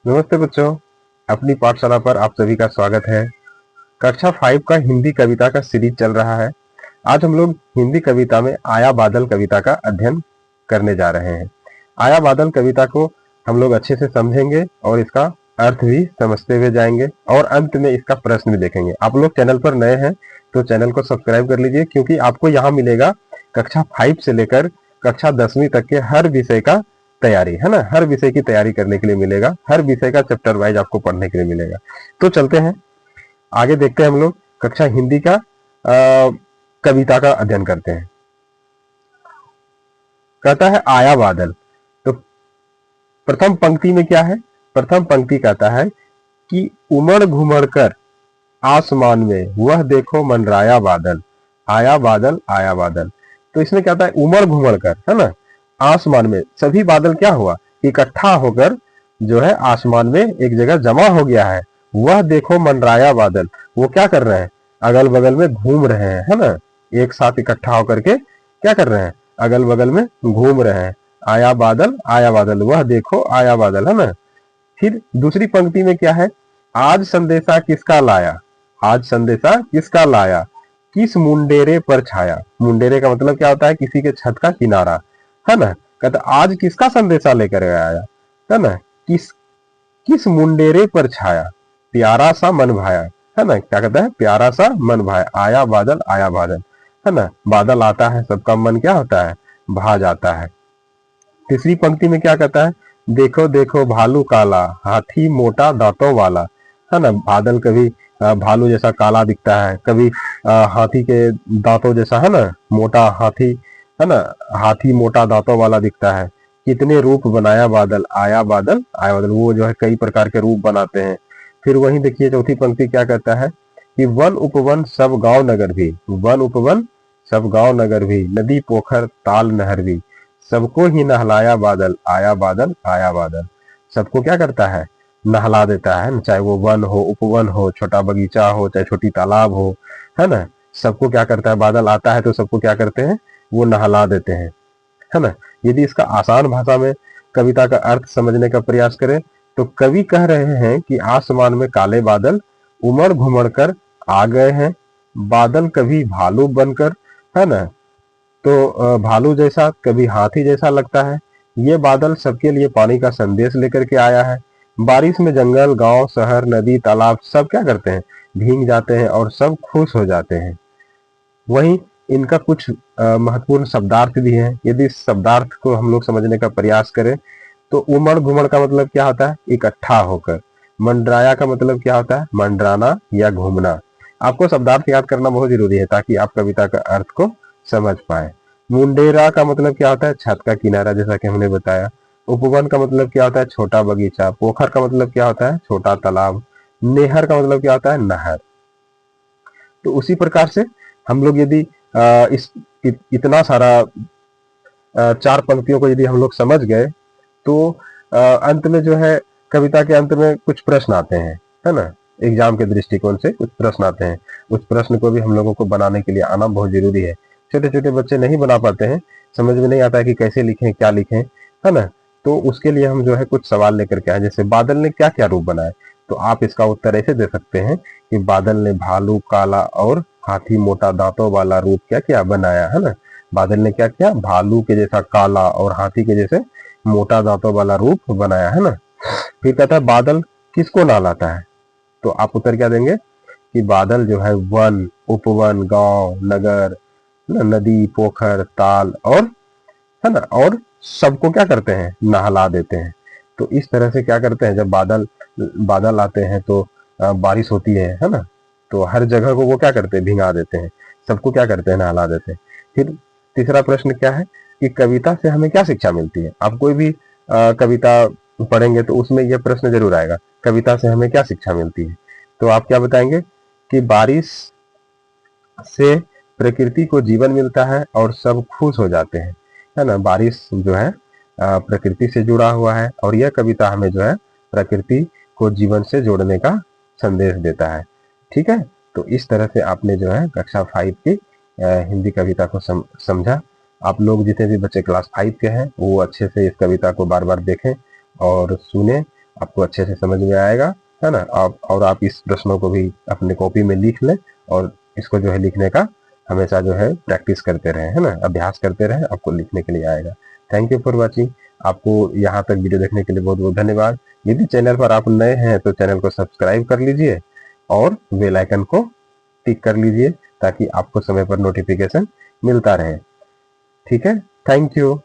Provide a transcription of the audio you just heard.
नमस्ते बच्चों, अपनी पाठशाला पर आप सभी का स्वागत है। कक्षा 5 का हिंदी कविता का सीरीज चल रहा है। आज हम लोग हिंदी कविता में आया बादल कविता का अध्ययन करने जा रहे हैं। आया बादल कविता को हम लोग अच्छे से समझेंगे और इसका अर्थ भी समझते हुए जाएंगे और अंत में इसका प्रश्न भी देखेंगे। आप लोग चैनल पर नए हैं तो चैनल को सब्सक्राइब कर लीजिए, क्योंकि आपको यहाँ मिलेगा कक्षा 5 से लेकर कक्षा 10वीं तक के हर विषय का तैयारी, है ना। हर विषय की तैयारी करने के लिए मिलेगा, हर विषय का चैप्टर वाइज आपको पढ़ने के लिए मिलेगा। तो चलते हैं आगे, देखते हैं हम लोग कक्षा हिंदी का कविता का अध्ययन करते हैं। कहता है आया बादल। तो प्रथम पंक्ति में क्या है? प्रथम पंक्ति कहता है कि उमड़ घुमड़ कर आसमान में वह देखो मंडराया बादल। आया बादल, आया बादल। तो इसमें क्या था? उमड़ घुमड़ कर, है ना, आसमान में सभी बादल क्या हुआ? इकट्ठा होकर जो है आसमान में एक जगह जमा हो गया है। वह देखो मंडराया बादल, वो क्या कर रहे हैं? अगल बगल में घूम रहे हैं, है ना। एक साथ इकट्ठा होकर के क्या कर रहे हैं? अगल बगल में घूम रहे हैं। आया बादल, आया बादल, वह देखो आया बादल, है ना। फिर दूसरी पंक्ति में क्या है? आज संदेशा किसका लाया, आज संदेशा किसका लाया, किस मुंडेरे पर छाया। मुंडेरे का मतलब क्या होता है? किसी के छत का किनारा, है ना। कहता आज किसका संदेशा लेकर आया, है ना। किस किस मुंडेरे पर छाया, प्यारा सा मन भाया, है ना। क्या कहता है? प्यारा सा मन भाया। आया बादल, आया बादल, है ना। बादल आता है, सबका मन क्या होता है? भा जाता है। तीसरी पंक्ति में क्या कहता है? देखो देखो भालू काला, हाथी मोटा दांतों वाला, है ना। बादल कभी भालू जैसा काला दिखता है, कभी हाथी के दांतों जैसा, है ना, मोटा हाथी, है ना। हाथी मोटा दांतों वाला दिखता है। कितने रूप बनाया बादल, आया बादल, आया बादल। वो जो है कई प्रकार के रूप बनाते हैं। फिर वहीं देखिए चौथी पंक्ति क्या कहता है कि वन उपवन सब गांव नगर भी, वन उपवन सब गांव नगर भी, नदी पोखर ताल नहर भी, सबको ही नहलाया बादल, आया बादल, आया बादल। सबको क्या करता है? नहला देता है, चाहे वो वन हो, उपवन हो, छोटा बगीचा हो, चाहे छोटी तालाब हो, है ना। सबको क्या करता है? बादल आता है तो सबको क्या करते हैं? वो नहला देते हैं, है ना। यदि इसका आसान भाषा में कविता का अर्थ समझने का प्रयास करें तो कवि कह रहे हैं कि आसमान में काले बादल उमड़ घुमड़ कर आ गए हैं। बादल कभी भालू बनकर, है ना, तो भालू जैसा, कभी हाथी जैसा लगता है। ये बादल सबके लिए पानी का संदेश लेकर के आया है। बारिश में जंगल, गांव, शहर, नदी, तालाब सब क्या करते हैं? भीग जाते हैं और सब खुश हो जाते हैं। वहीं इनका कुछ महत्वपूर्ण शब्दार्थ भी है। यदि इस शब्दार्थ को हम लोग समझने का प्रयास करें तो उमड़ घुमड़ का मतलब क्या होता है? इकट्ठा होकर। मंडराया का मतलब क्या होता है? मंडराना या घूमना। आपको शब्दार्थ याद करना बहुत जरूरी है ताकि आप कविता का अर्थ को समझ पाए। मुंडेरा का मतलब क्या होता है? छत का किनारा, जैसा कि हमने बताया। उपवन का मतलब क्या होता है? छोटा बगीचा। पोखर का मतलब क्या होता है? छोटा तालाब। नेहर का मतलब क्या होता है? नहर। तो उसी प्रकार से हम लोग यदि इस इतना सारा चार पंक्तियों को यदि हम लोग समझ गए तो अंत में जो है कविता के अंत में कुछ प्रश्न आते हैं, है ना। एग्जाम के दृष्टिकोण से कुछ प्रश्न आते हैं। उस प्रश्न को भी हम लोगों को बनाने के लिए आना बहुत जरूरी है। छोटे छोटे बच्चे नहीं बना पाते हैं, समझ में नहीं आता है कि कैसे लिखें, क्या लिखें, है ना। तो उसके लिए हम जो है कुछ सवाल लेकर के आए, जैसे बादल ने क्या क्या रूप बनाए। तो आप इसका उत्तर ऐसे दे सकते हैं कि बादल ने भालू काला और हाथी मोटा दांतों वाला रूप क्या क्या बनाया, है ना। बादल ने क्या किया? भालू के जैसा काला और हाथी के जैसे मोटा दांतों वाला रूप बनाया, है ना। फिर कहता है बादल किसको नहलाता है। तो आप उत्तर क्या देंगे कि बादल जो है वन, उपवन, गांव, नगर, नदी, पोखर, ताल और, है ना, और सबको क्या करते हैं? नहला देते हैं। तो इस तरह से क्या करते हैं? जब बादल बादल आते हैं तो बारिश होती है ना। तो हर जगह को वो क्या करते हैं? भिंगा देते हैं। सबको क्या करते हैं? नहला देते हैं। फिर तीसरा प्रश्न क्या है कि कविता से हमें क्या शिक्षा मिलती है। आप कोई भी कविता पढ़ेंगे तो उसमें यह प्रश्न जरूर आएगा, कविता से हमें क्या शिक्षा मिलती है। तो आप क्या बताएंगे कि बारिश से प्रकृति को जीवन मिलता है और सब खुश हो जाते हैं, है ना। बारिश जो है प्रकृति से जुड़ा हुआ है और यह कविता हमें जो है प्रकृति को जीवन से जोड़ने का संदेश देता है। ठीक है, तो इस तरह से आपने जो है कक्षा 5 की हिंदी कविता को समझा। आप लोग जितने भी बच्चे क्लास 5 के हैं वो अच्छे से इस कविता को बार बार देखें और सुने आपको अच्छे से समझ में आएगा, है ना। आप इस प्रश्नों को भी अपने कॉपी में लिख लें और इसको जो है लिखने का हमेशा जो है प्रैक्टिस करते रहें, है ना, अभ्यास करते रहें, आपको लिखने के लिए आएगा। Thank you for watching. आपको यहाँ तक वीडियो देखने के लिए बहुत बहुत धन्यवाद। यदि चैनल पर आप नए हैं तो चैनल को सब्सक्राइब कर लीजिए और बेल आइकन को टिक कर लीजिए ताकि आपको समय पर नोटिफिकेशन मिलता रहे। ठीक है, थैंक यू।